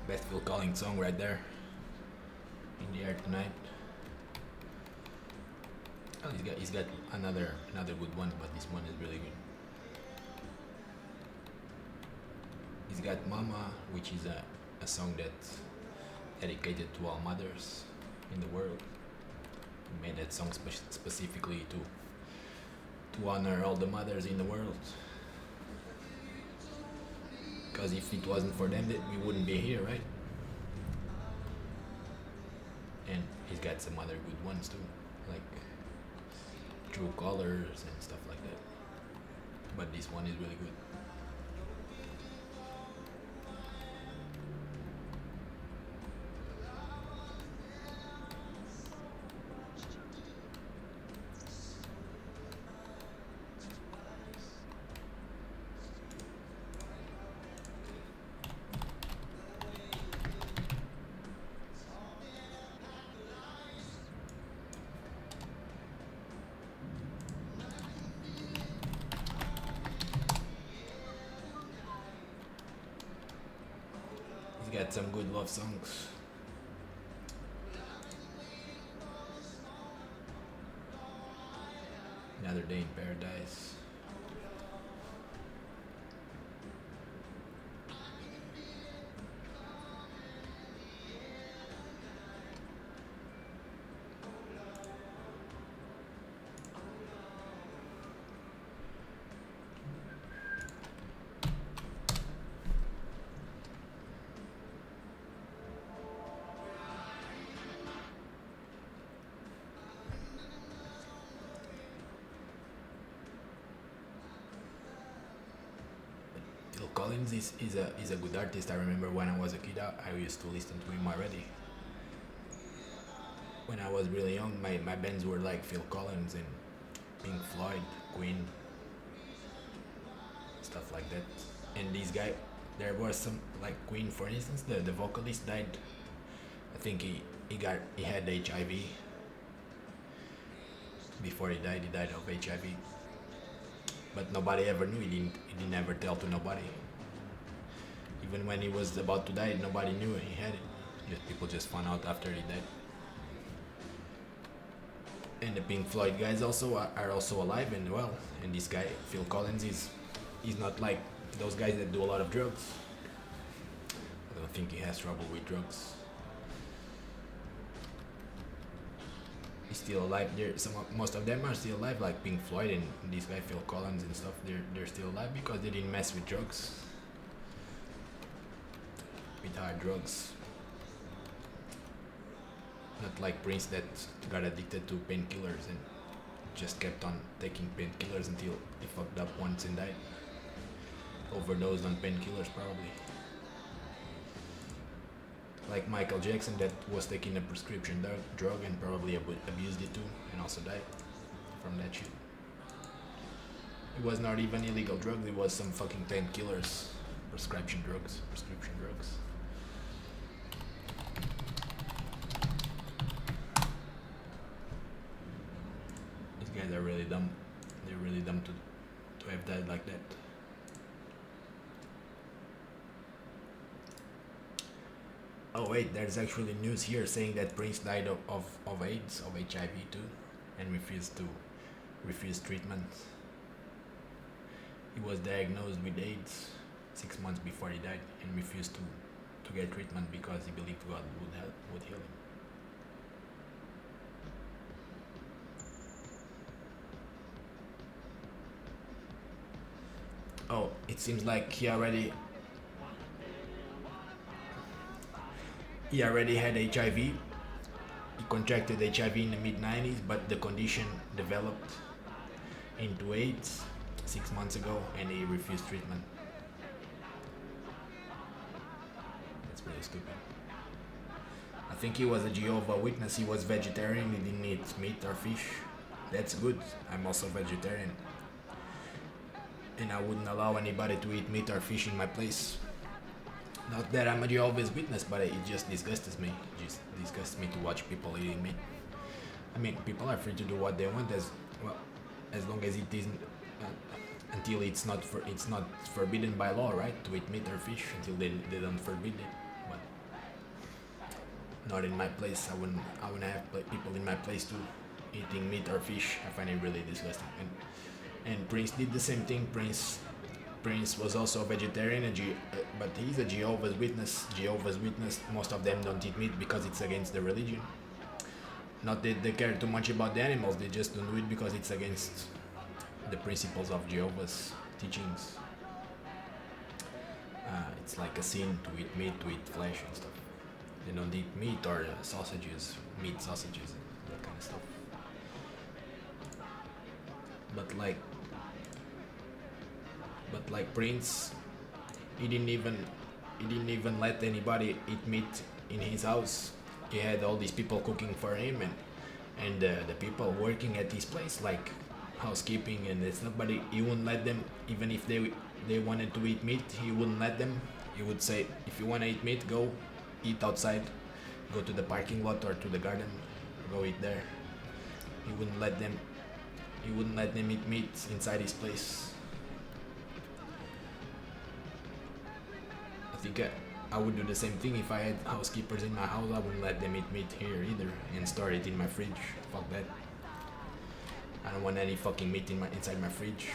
Best Phil Collins song right there. In the Air Tonight. Oh, he's got another good one, but this one is really good. He's got Mama, which is a song that's dedicated to all mothers in the world. He made that song specifically to honor all the mothers in the world. Because if it wasn't for them, that we wouldn't be here, right? And he's got some other good ones too, like True Colors and stuff like that. But this one is really good. He's got some good love songs. Another Day in Paradise. Phil Collins is a good artist. I remember when I was a kid, I used to listen to him already. When I was really young, my bands were like Phil Collins and Pink Floyd, Queen, stuff like that. And this guy, there was some like Queen, for instance, the vocalist died. I think he had HIV. Before he died of HIV. But nobody ever knew. He didn't ever tell to nobody. Even when he was about to die, nobody knew he had it. People just found out after he died. And the Pink Floyd guys are also alive and well. And this guy Phil Collins he's not like those guys that do a lot of drugs. I don't think he has trouble with drugs. He's still alive. Most of them are still alive, like Pink Floyd and this guy Phil Collins and stuff. They're still alive because they didn't mess with drugs, with hard drugs. Not like Prince that got addicted to painkillers and just kept on taking painkillers until he fucked up once and died. Overdosed on painkillers probably. Like Michael Jackson that was taking a prescription drug and probably abused it too and also died from that shit. It was not even illegal drugs, it was some fucking painkillers, prescription drugs. These guys are really dumb. They're really dumb to have died like that. Oh wait, there's actually news here saying that Prince died of AIDS, of HIV too, and refused treatment. He was diagnosed with AIDS 6 months before he died and refused to get treatment because he believed God would heal him. Oh, it seems like he already had HIV. He contracted HIV in the mid-90s, but the condition developed into AIDS 6 months ago and he refused treatment. That's really stupid. I think he was a Jehovah's Witness. He was vegetarian. He didn't eat meat or fish. That's good. I'm also vegetarian. And I wouldn't allow anybody to eat meat or fish in my place. Not that I'm a Jehovah's Witness, but it just disgusts me. It just disgusts me to watch people eating meat. I mean, people are free to do what they want as long as it isn't until it's not forbidden by law, right? To eat meat or fish until they don't forbid it. But Not in my place. I wouldn't have people in my place too eating meat or fish. I find it really disgusting. And Prince did the same thing. Prince was also a vegetarian, but he's a Jehovah's Witness. Jehovah's Witness. Most of them don't eat meat because it's against the religion. Not that they care too much about the animals. They just don't do it because it's against the principles of Jehovah's teachings. It's like a sin to eat meat, to eat flesh and stuff. They don't eat meat or sausages, meat sausages, that kind of stuff. But like Prince, he didn't even let anybody eat meat in his house. He had all these people cooking for him, and the people working at his place, like housekeeping and it's not. But he wouldn't let them, even if they wanted to eat meat. He wouldn't let them. He would say, if you want to eat meat, go eat outside, go to the parking lot or to the garden, go eat there. He wouldn't let them. He wouldn't let them eat meat inside his place. I think I would do the same thing if I had housekeepers in my house. I wouldn't let them eat meat here either and store it in my fridge. Fuck that. I don't want any fucking meat inside my fridge.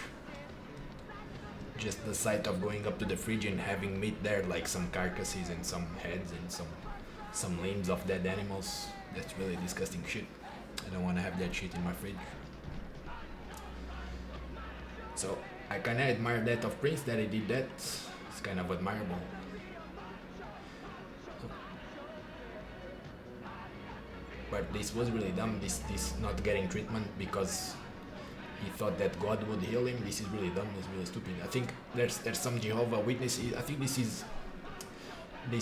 Just the sight of going up to the fridge and having meat there, like some carcasses and some heads and some limbs of dead animals. That's really disgusting shit. I don't want to have that shit in my fridge. So I kind of admire that of Prince, that he did that. It's kind of admirable. But this was really dumb. This not getting treatment because he thought that God would heal him. This is really dumb. It's really stupid. I think there's some Jehovah Witnesses. I think this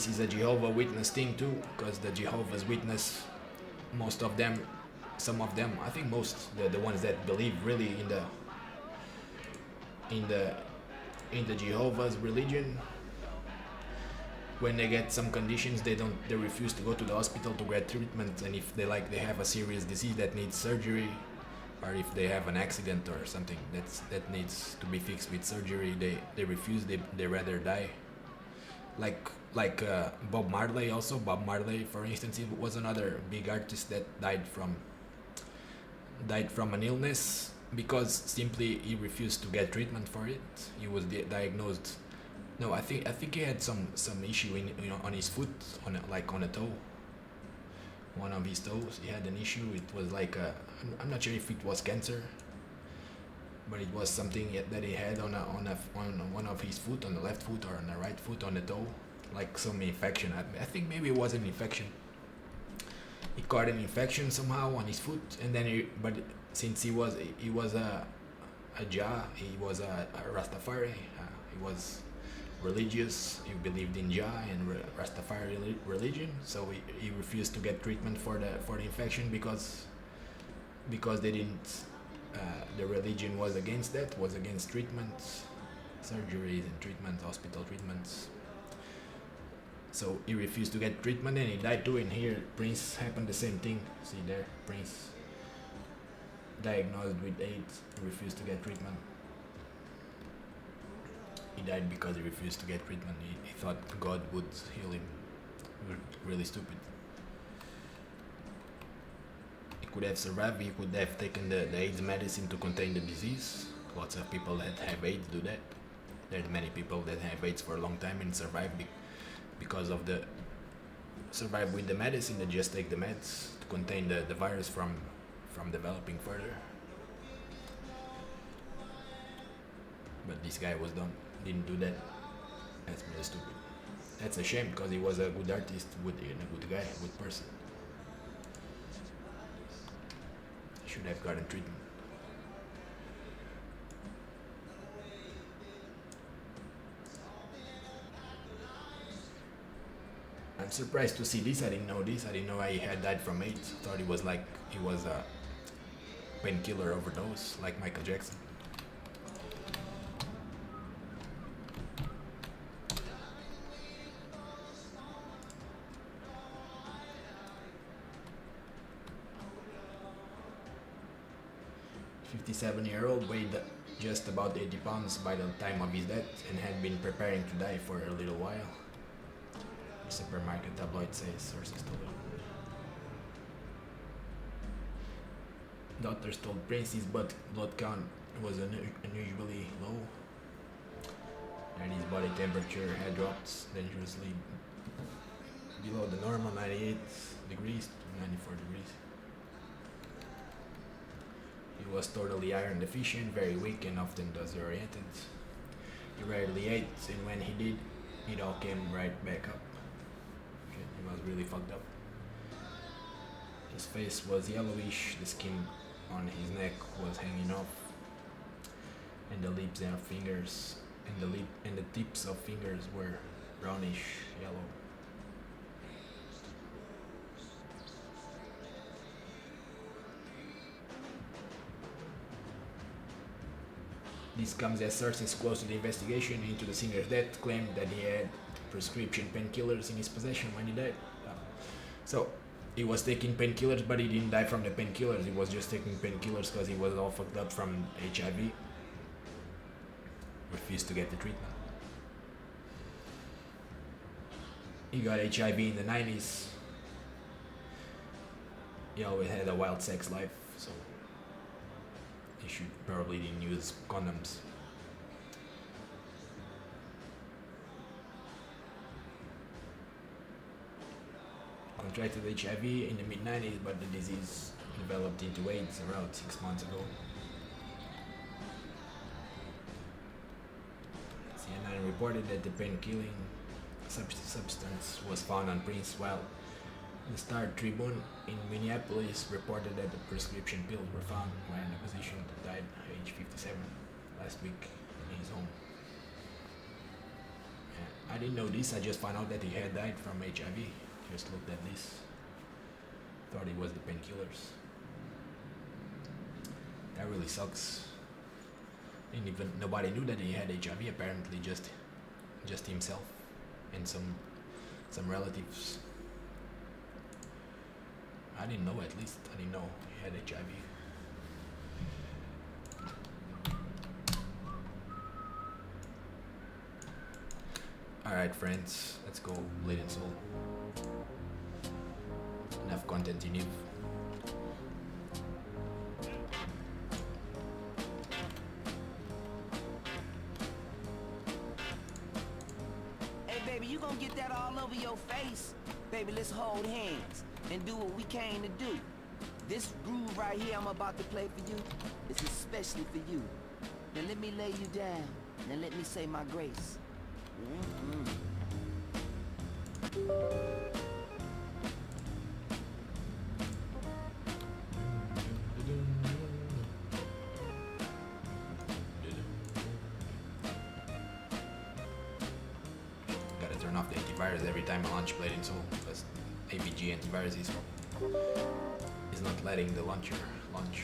is a Jehovah Witness thing too, because the Jehovah's Witness, most of them, some of them, I think most, the ones that believe really in the Jehovah's religion, when they get some conditions, they refuse to go to the hospital to get treatment. And if they have a serious disease that needs surgery, or if they have an accident or something that needs to be fixed with surgery, they refuse. They rather die. Like Bob Marley also. Bob Marley, for instance, he was another big artist that died from an illness because simply he refused to get treatment for it. He was diagnosed. No, I think he had some issue on his foot, on a toe. One of his toes, he had an issue. It was like I'm not sure if it was cancer, but it was something that he had on one of his foot, on the left foot or on the right foot, on the toe, like some infection. I think maybe it was an infection. He caught an infection somehow on his foot, and then but since he was a Jah, he was a Rastafari. He was religious. He believed in Jah and Rastafari religion, so he refused to get treatment for the infection because they didn't. The religion was against that. Was against treatments, surgeries and treatments, hospital treatments. So he refused to get treatment and he died too. And here Prince happened the same thing. See there, Prince diagnosed with AIDS, refused to get treatment. He died because he refused to get treatment. He thought God would heal him. Really stupid. He could have survived. He could have taken the AIDS medicine to contain the disease. Lots of people that have AIDS do that. There are many people that have AIDS for a long time and survive because of survive with the medicine. They just take the meds to contain the virus from developing further. But this guy didn't do that. That's really stupid. That's a shame because he was a good artist, a good guy, a good person. He should have gotten treatment. I'm surprised to see this. I didn't know this. I didn't know he had died from AIDS. I thought he was a painkiller overdose, like Michael Jackson. "57-year-old weighed just about 80 pounds by the time of his death and had been preparing to die for a little while." Supermarket tabloid says, sources told him. Doctors told Prince his blood count was unusually low, and his body temperature had dropped dangerously below the normal 98 degrees to 94 degrees. He was totally iron deficient, very weak, and often disoriented. He rarely ate, and when he did, it all came right back up. Shit, he was really fucked up. His face was yellowish, the skin on his neck was hanging off, and the lips and fingers and the tips of fingers were brownish yellow. This comes as sources close to the investigation into the singer's death claimed that he had prescription painkillers in his possession when he died. So he was taking painkillers, but he didn't die from the painkillers. He was just taking painkillers because he was all fucked up from HIV. Refused to get the treatment. He got HIV in the 90s. He always had a wild sex life, so he should probably didn't use condoms. Contracted HIV in the mid-90s, but the disease developed into AIDS around 6 months ago. CNN reported that the pain-killing substance was found on Prince, while the Star Tribune in Minneapolis reported that the prescription pills were found when the physician died at age 57 last week in his home. I didn't know this, I just found out that he had died from HIV. Just looked at this. Thought it was the painkillers. That really sucks. And even nobody knew that he had HIV, apparently just himself and some relatives. I didn't know, at least I didn't know he had HIV. Alright friends, let's go Blade and Soul. Enough content in you. Hey baby, you gonna get that all over your face? Baby, let's hold hands and do what we came to do. This groove right here I'm about to play for you is especially for you. Now let me lay you down. Now let me say my grace. Gotta turn off the antivirus every time I launch Blade and Soul, because AVG antivirus is not letting the launcher launch.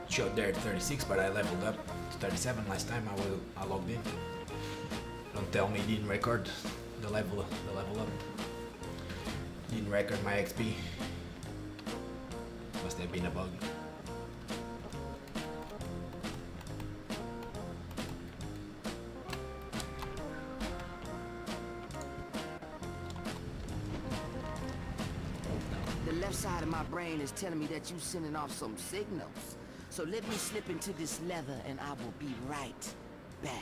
Showed there at 36, but I leveled up to 37 last time I logged in. Don't tell me it didn't record the level up. Didn't record my XP. Must have been a bug. The left side of my brain is telling me that you sending off some signals. So let me slip into this leather and I will be right back.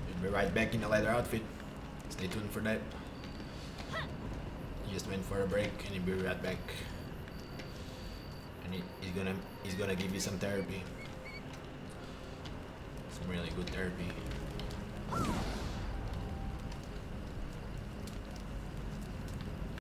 We'll be right back in the leather outfit. Stay tuned for that. He just went for a break and he'll be right back. And he's gonna give you some therapy. Some really good therapy.